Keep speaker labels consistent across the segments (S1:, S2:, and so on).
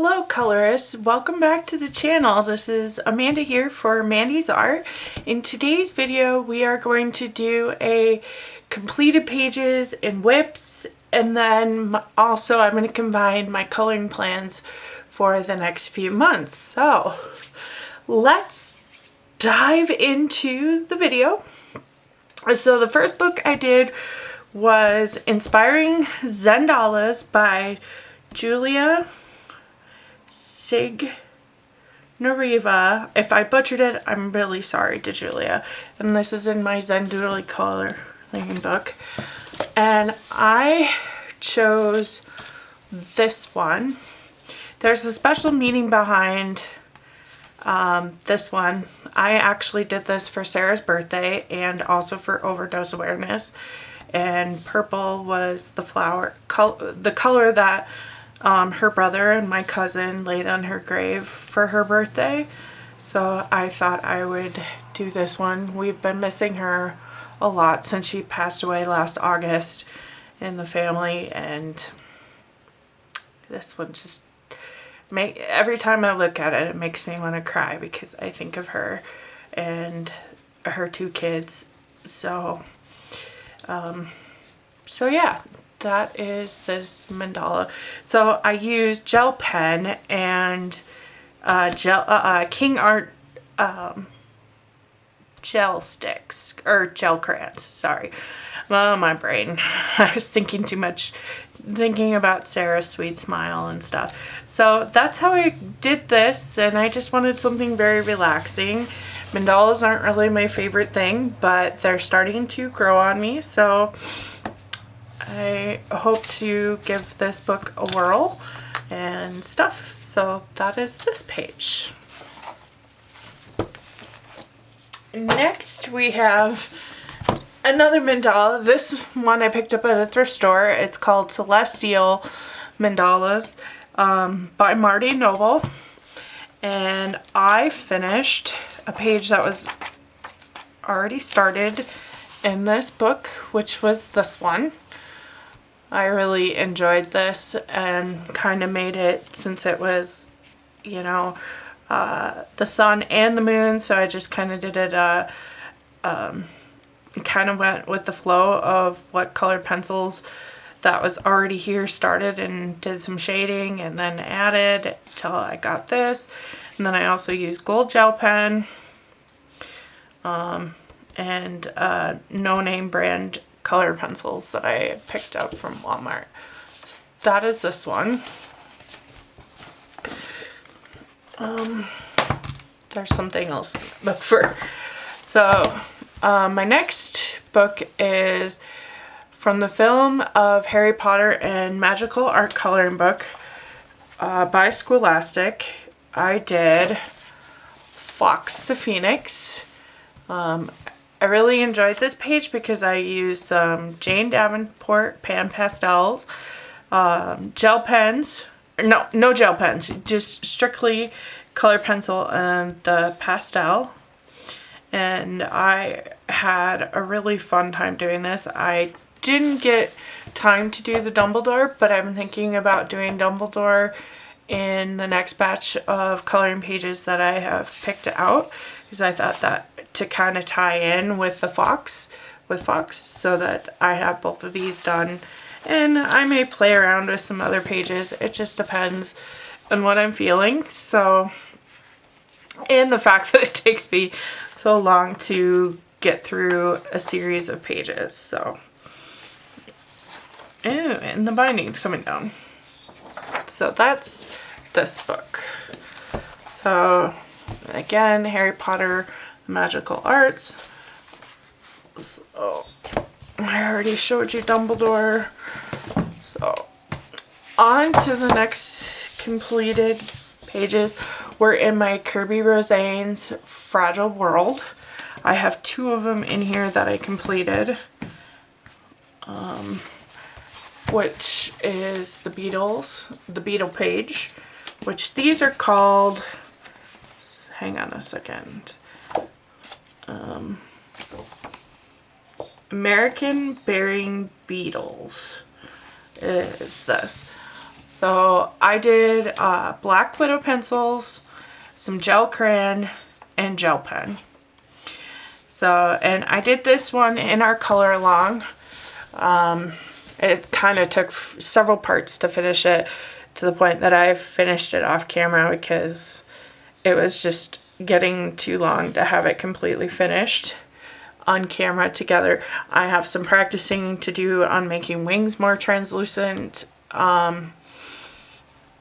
S1: Hello colorists, welcome back to the channel. This is Amanda here for Mandy's Art. In today's video we are going to do a completed pages and whips, and then also I'm going to combine my coloring plans for the next few months. So let's dive into the video. So the first book I did was Inspiring Mandalas by Julia Signoriva. If I butchered it, I'm really sorry to Julia. And this is in my Zen Doodly coloring book. And I chose this one. There's a special meaning behind this one. I actually did this for Sarah's birthday and also for overdose awareness. And purple was the the color that her brother and my cousin laid on her grave for her birthday. So I thought I would do this one. We've been missing her a lot since she passed away last August in the family, and this one just every time I look at it, it makes me want to cry because I think of her and her two kids. So yeah, that is this mandala. So I used gel pen and King Art gel sticks, or gel crayons, sorry. Well, my brain. I was thinking too much, thinking about Sarah's sweet smile and stuff. So that's how I did this, and I just wanted something very relaxing. Mandalas aren't really my favorite thing, but they're starting to grow on me, so I hope to give this book a whirl and stuff. So that is this page. Next we have another mandala. This one I picked up at a thrift store. It's called Celestial Mandalas by Marty Noble. And I finished a page that was already started in this book, which was this one. I really enjoyed this and kind of made it, since it was, you know, the sun and the moon, so I just kind of did it, kind of went with the flow of what colored pencils that was already here started, and did some shading and then added till I got this. And then I also used gold gel pen and no name brand color pencils that I picked up from Walmart. So that is this one. There's something else to look for. So my next book is from the film of Harry Potter and Magical Art Coloring Book by Scholastic. I did Fox the Phoenix. I really enjoyed this page because I used some Jane Davenport pan pastels, gel pens, no gel pens, just strictly color pencil and the pastel. And I had a really fun time doing this. I didn't get time to do the Dumbledore, but I'm thinking about doing Dumbledore in the next batch of coloring pages that I have picked out, because I thought that to kind of tie in with the Fox, so that I have both of these done. And I may play around with some other pages. It just depends on what I'm feeling. So, and the fact that it takes me so long to get through a series of pages. So, and the binding's coming down. So that's this book. So again, Harry Potter, Magical Arts. So I already showed you Dumbledore. So on to the next completed pages. We're in my Kirby Rosane's Fragile World. I have two of them in here that I completed, which is the Beetle page, which these are called, hang on a second, American Bearing Beetles is this. So I did black widow pencils, some gel crayon, and gel pen. So, and I did this one in our color along. It kind of took several parts to finish it, to the point that I finished it off camera because it was just getting too long to have it completely finished on camera together. I have some practicing to do on making wings more translucent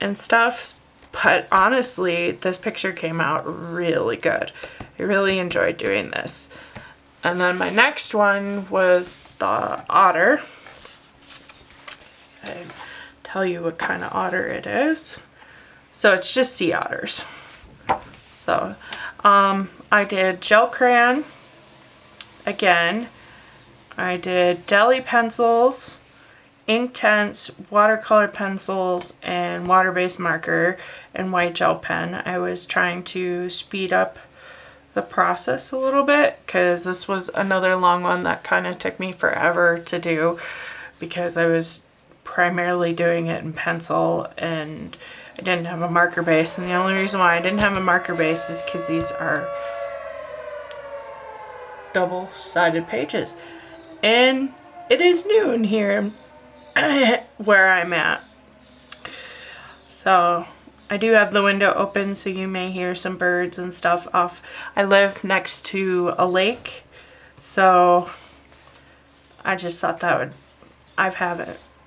S1: and stuff, but honestly this picture came out really good. I really enjoyed doing this. And then my next one was the otter. I tell you what kind of otter it is. So it's just sea otters. So I did gel crayon again. I did deli pencils, Inktense, watercolor pencils, and water-based marker and white gel pen. I was trying to speed up the process a little bit because this was another long one that kind of took me forever to do because I was primarily doing it in pencil and I didn't have a marker base. And the only reason why I didn't have a marker base is because these are double-sided pages. And it is noon here where I'm at. So I do have the window open, so you may hear some birds and stuff off. I live next to a lake, so I just thought that would,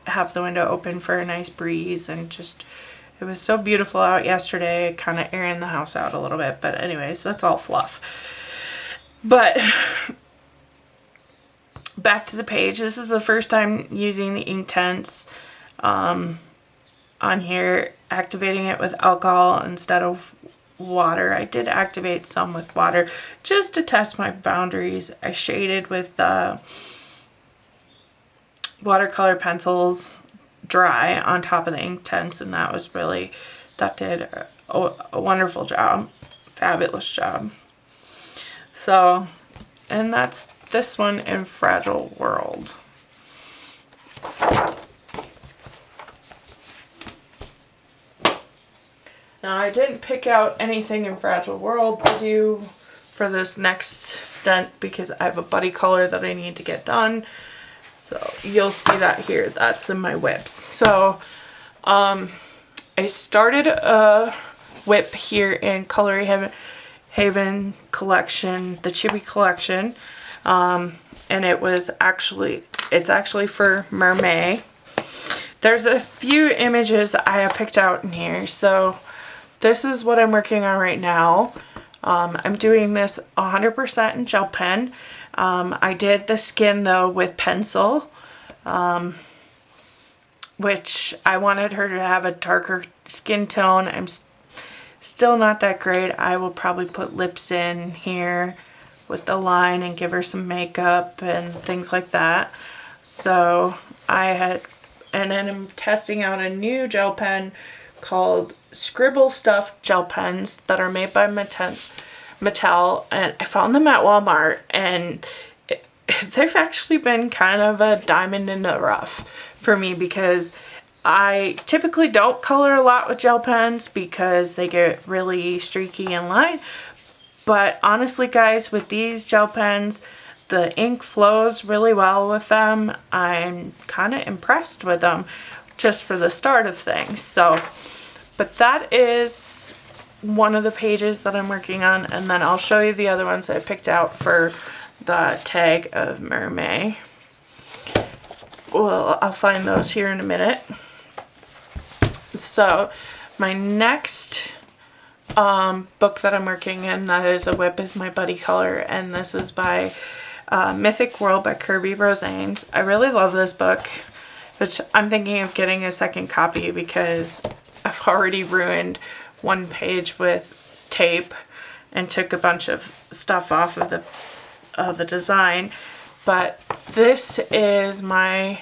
S1: have the window open for a nice breeze, and just, it was so beautiful out yesterday, kind of airing the house out a little bit. But anyways, that's all fluff. But back to the page. This is the first time using the Inktense on here, activating it with alcohol instead of water. I did activate some with water just to test my boundaries. I shaded with watercolor pencils dry on top of the Inktense, and that did a wonderful job. Fabulous job. So, and that's this one in Fragile World. Now I didn't pick out anything in Fragile World to do for this next stunt because I have a buddy color that I need to get done. So you'll see that here. That's in my whips. So I started a whip here in Color Haven collection, the Chibi collection. And it's actually for Mermaid. There's a few images I have picked out in here. So this is what I'm working on right now. I'm doing this 100% in gel pen. I did the skin though with pencil, which I wanted her to have a darker skin tone. I'm still not that great. I will probably put lips in here with the line and give her some makeup and things like that. So and then I'm testing out a new gel pen called Scribble Stuff gel pens that are made by Mattel, and I found them at Walmart, and they've actually been kind of a diamond in the rough for me because I typically don't color a lot with gel pens because they get really streaky in line. But honestly guys, with these gel pens, the ink flows really well with them. I'm kind of impressed with them just for the start of things. So, but that is one of the pages that I'm working on, and then I'll show you the other ones I picked out for the tag of Mermaid. Well, I'll find those here in a minute. So my next book that I'm working in that is a whip is my buddy color, and this is by Mythic World by Kirby Rosanes. I really love this book, which I'm thinking of getting a second copy because I've already ruined one page with tape and took a bunch of stuff off of the design. But this is my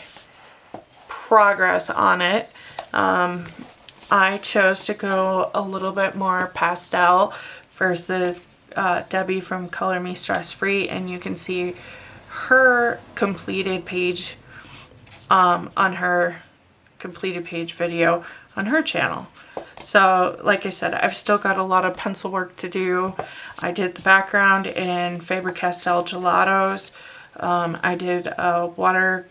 S1: progress on it. I chose to go a little bit more pastel versus Debbie from Color Me Stress Free, and you can see her completed page on her completed page video on her channel. So like I said, I've still got a lot of pencil work to do. I did the background in Faber-Castell Gelatos. I did a water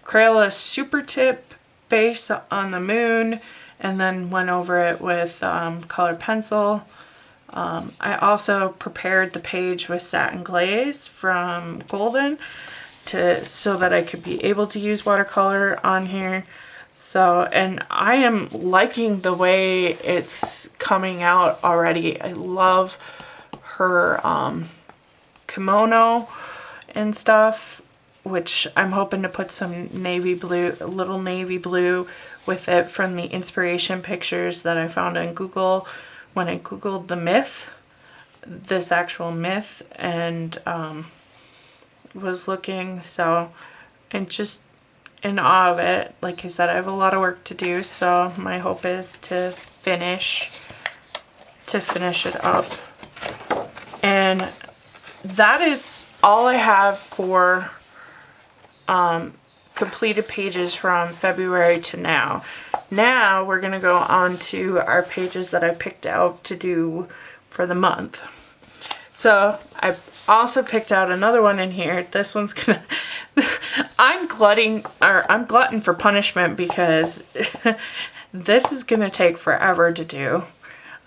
S1: Crayola Super Tip base on the moon, and then went over it with colored pencil. I also prepared the page with satin glaze from Golden so that I could be able to use watercolor on here. So, and I am liking the way it's coming out already. I love her kimono and stuff, which I'm hoping to put some navy blue, a little navy blue with it from the inspiration pictures that I found on Google when I Googled the myth, this actual myth, and was looking. So, and just in awe of it. Like I said, I have a lot of work to do, so my hope is to finish it up. And that is all I have for completed pages from February to now. Now we're gonna go on to our pages that I picked out to do for the month. So I also picked out another one in here. This one's gonna I'm glutton for punishment because this is gonna take forever to do.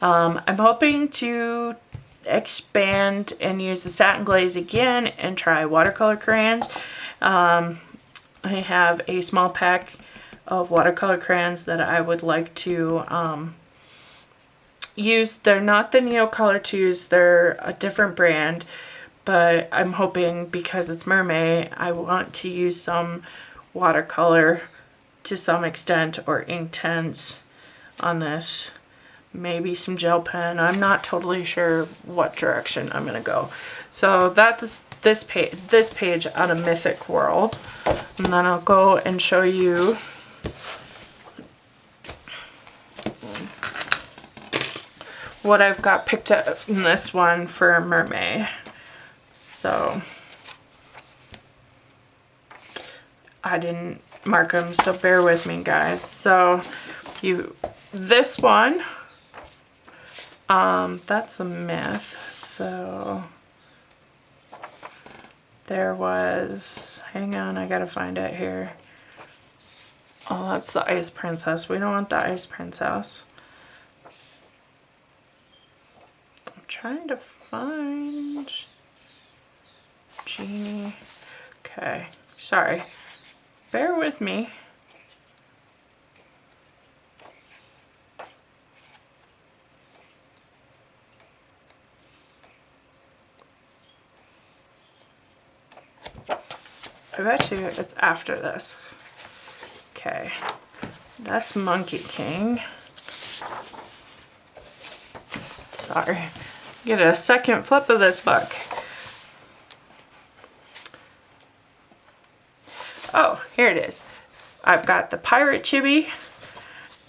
S1: I'm hoping to expand and use the satin glaze again and try watercolor crayons. I have a small pack of watercolor crayons that I would like to use. They're not the Neo Color 2s, they're a different brand, but I'm hoping because it's Mermaid, I want to use some watercolor to some extent, or Inktense on this. Maybe some gel pen. I'm not totally sure what direction I'm gonna go. So that's this page out of Mythic World, and then I'll go and show you what I've got picked up in this one for Mermaid. So I didn't mark them, so bear with me, guys. So this one, that's a myth. So there was, hang on, I gotta find it here. Oh, that's the Ice Princess. We don't want the Ice Princess. I'm trying to find Genie. Okay, sorry. Bear with me. I bet you it's after this. Okay, that's Monkey King. Sorry, get a second flip of this book. Oh, here it is. I've got the Pirate Chibi.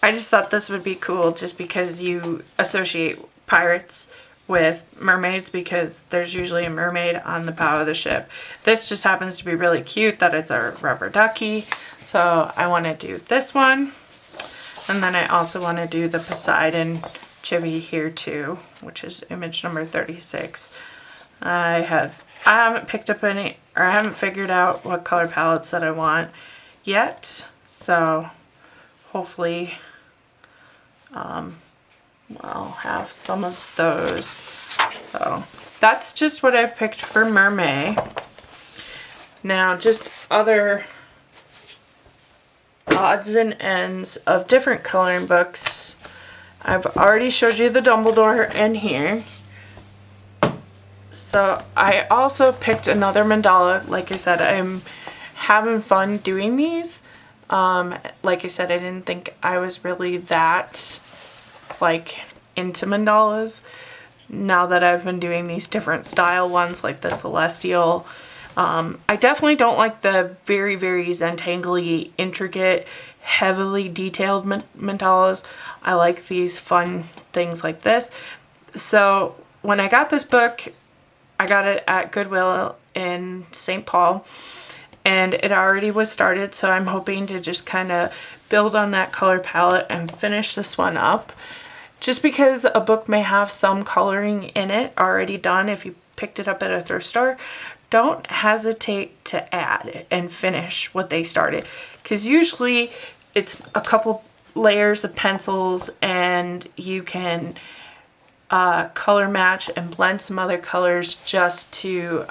S1: I just thought this would be cool just because you associate pirates with mermaids, because there's usually a mermaid on the bow of the ship. This just happens to be really cute that it's a rubber ducky. So I want to do this one. And then I also want to do the Poseidon chibi here too, which is image number 36. I haven't picked up any, or I haven't figured out what color palettes that I want yet. So hopefully I'll have some of those. So that's just what I picked for Mermaid. Now just other odds and ends of different coloring books. I've already showed you the Dumbledore in here. So I also picked another mandala. Like I said, I'm having fun doing these. Like I said, I didn't think I was really that like into mandalas. Now that I've been doing these different style ones like the Celestial, I definitely don't like the very, very Zentangle-y, intricate, heavily detailed mandalas. I like these fun things like this. So when I got this book, I got it at Goodwill in St. Paul, and it already was started, so I'm hoping to just kind of build on that color palette and finish this one up. Just because a book may have some coloring in it already done, if you picked it up at a thrift store, don't hesitate to add and finish what they started, because usually it's a couple layers of pencils and you can color match and blend some other colors just to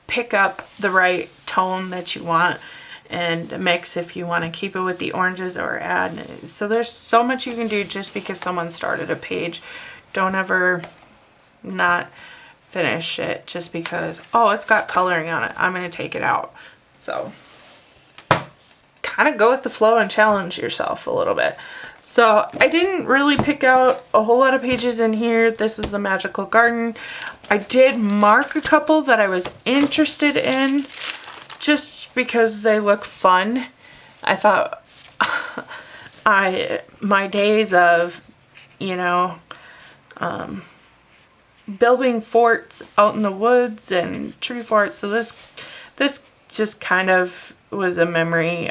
S1: pick up the right tone that you want, and mix if you want to keep it with the oranges or add. So there's so much you can do just because someone started a page. Don't ever not finish it just because, oh, it's got coloring on it, I'm going to take it out. So kind of go with the flow and challenge yourself a little bit. So I didn't really pick out a whole lot of pages in here. This is the Magical Garden. I did mark a couple that I was interested in just because they look fun. I thought my days of, you know, building forts out in the woods and tree forts. So this just kind of was a memory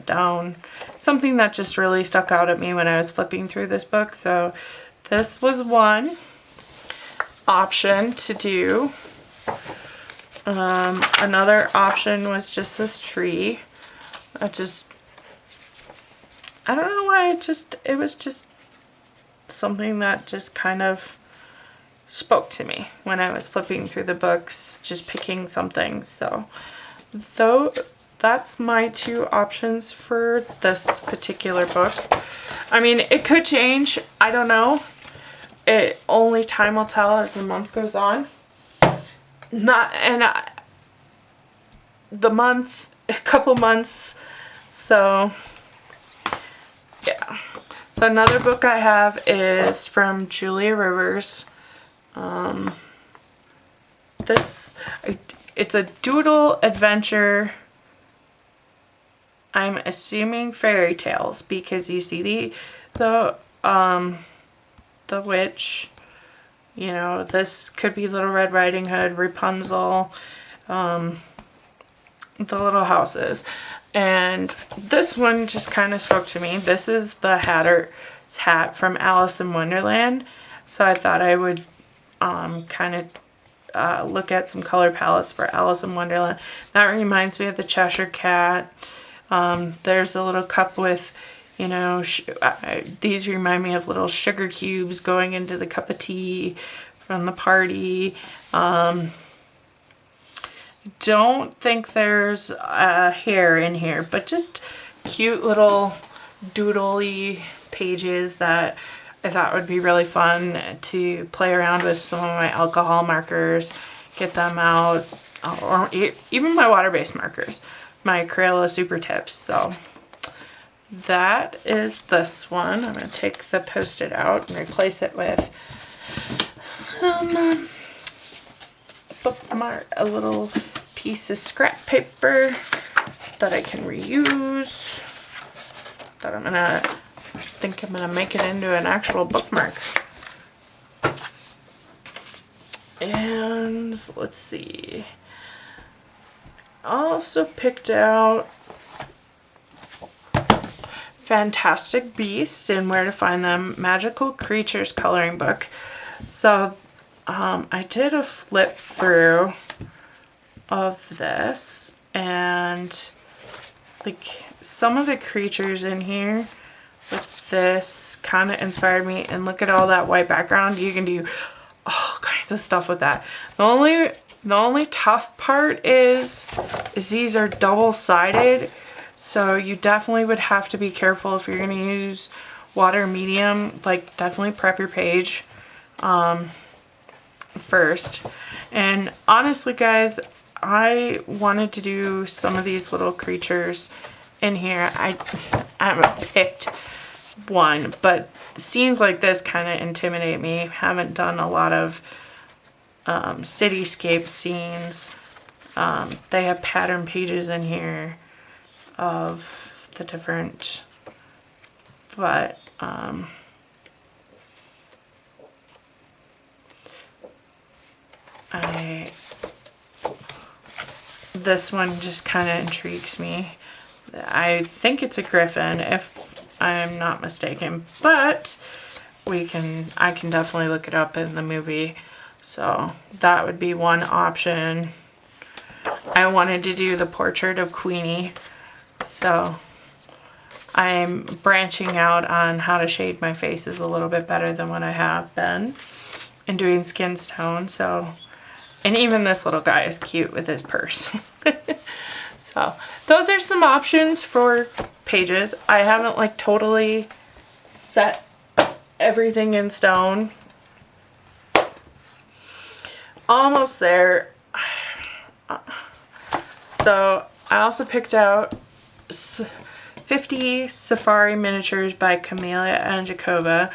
S1: down, something that just really stuck out at me when I was flipping through this book. So this was one option to do. Another option was just this tree. I don't know why, it was just something that just kind of spoke to me when I was flipping through the books, just picking something. So that's my two options for this particular book. I mean, it could change. I don't know. Only time will tell as the month goes on. A couple months. So yeah. So another book I have is from Julia Rivers. It's a doodle adventure. I'm assuming fairy tales, because you see the witch, you know, this could be Little Red Riding Hood, Rapunzel, the little houses. And this one just kind of spoke to me. This is the Hatter's hat from Alice in Wonderland. So I thought I would kind of look at some color palettes for Alice in Wonderland. That reminds me of the Cheshire Cat. There's a little cup with, you know, these remind me of little sugar cubes going into the cup of tea from the party. Don't think there's a hair in here, but just cute little doodly pages that I thought would be really fun to play around with some of my alcohol markers, get them out, or even my water-based markers, my Crayola Super Tips. So that is this one. I'm going to take the Post-it out and replace it with a little piece of scrap paper that I can reuse, that I'm gonna make it into an actual bookmark. And let's see, I also picked out Fantastic Beasts and Where to Find Them Magical Creatures coloring book. So I did a flip through of this, and like some of the creatures in here with this kind of inspired me. And look at all that white background. You can do all kinds of stuff with that. The only tough part is these are double-sided, so you definitely would have to be careful if you're going to use water medium. Like, definitely prep your page first. And honestly, guys, I wanted to do some of these little creatures in here. I haven't picked one, but scenes like this kind of intimidate me. Haven't done a lot of cityscape scenes. They have pattern pages in here of the different, but this one just kind of intrigues me. I think it's a griffin, if I'm not mistaken, but I can definitely look it up in the movie. So that would be one option. I wanted to do the portrait of Queenie, so I'm branching out on how to shade my faces a little bit better than what I have been, and doing skin tone. So, and even this little guy is cute with his purse. So those are some options for pages. I haven't like totally set everything in stone. Almost there. So I also picked out 50 Safari miniatures by Camellia and Jacoba.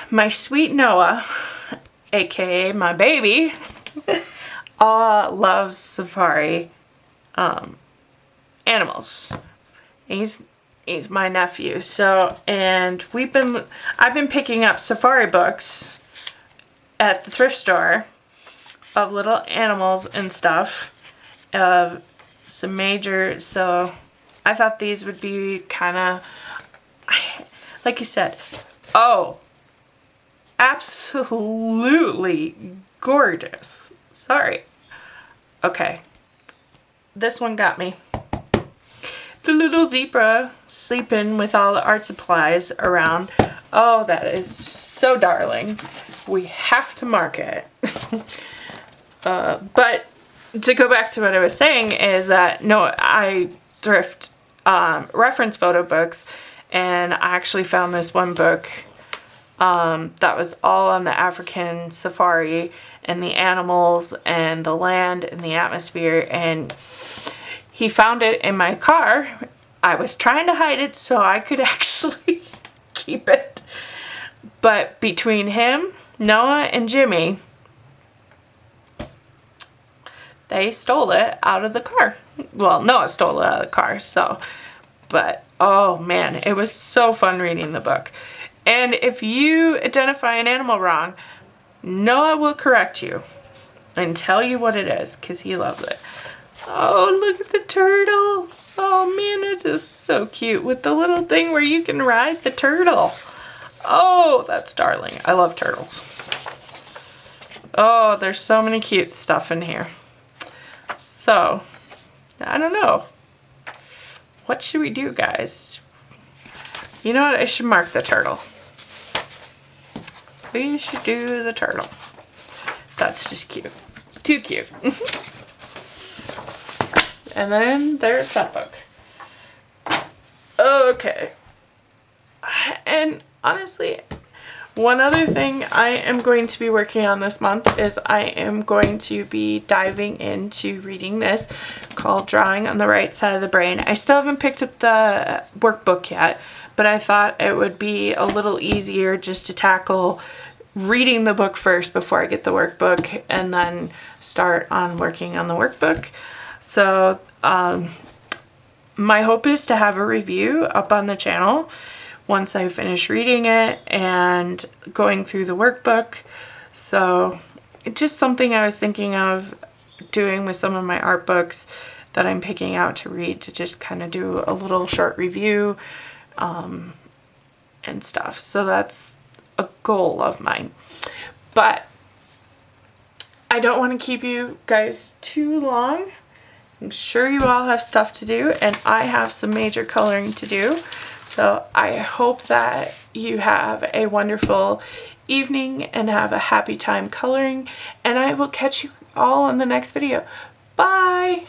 S1: My sweet Noah, aka my baby, loves safari animals. He's my nephew. So, and I've been picking up safari books at the thrift store of little animals and stuff, of some major, so I thought these would be kind of, like you said, oh, absolutely gorgeous. Sorry. Okay. This one got me. The little zebra sleeping with all the art supplies around. Oh, that is so darling. We have to mark it. But to go back to what I was saying is that, no, I thrift reference photo books, and I actually found this one book that was all on the African safari and the animals and the land and the atmosphere, and he found it in my car. I was trying to hide it so I could actually keep it, but between him, Noah, and Jimmy, they stole it out of the car. Well, Noah stole it out of the car, so, but oh man, it was so fun reading the book. And if you identify an animal wrong, Noah will correct you and tell you what it is, because he loves it. Oh, look at the turtle. Oh man, it's just so cute with the little thing where you can ride the turtle. Oh, that's darling. I love turtles. Oh, there's so many cute stuff in here. So, I don't know. What should we do, guys? You know what? I should mark the turtle. We should do the turtle. That's just cute. Too cute. And then there's that book. Okay. And honestly, one other thing I am going to be working on this month is I am going to be diving into reading this called Drawing on the Right Side of the Brain. I still haven't picked up the workbook yet, but I thought it would be a little easier just to tackle reading the book first before I get the workbook, and then start on working on the workbook. So my hope is to have a review up on the channel once I finish reading it and going through the workbook. So it's just something I was thinking of doing with some of my art books that I'm picking out to read, to just kind of do a little short review and stuff. So that's a goal of mine. But I don't want to keep you guys too long. I'm sure you all have stuff to do, and I have some major coloring to do. So I hope that you have a wonderful evening and have a happy time coloring, and I will catch you all in the next video. Bye!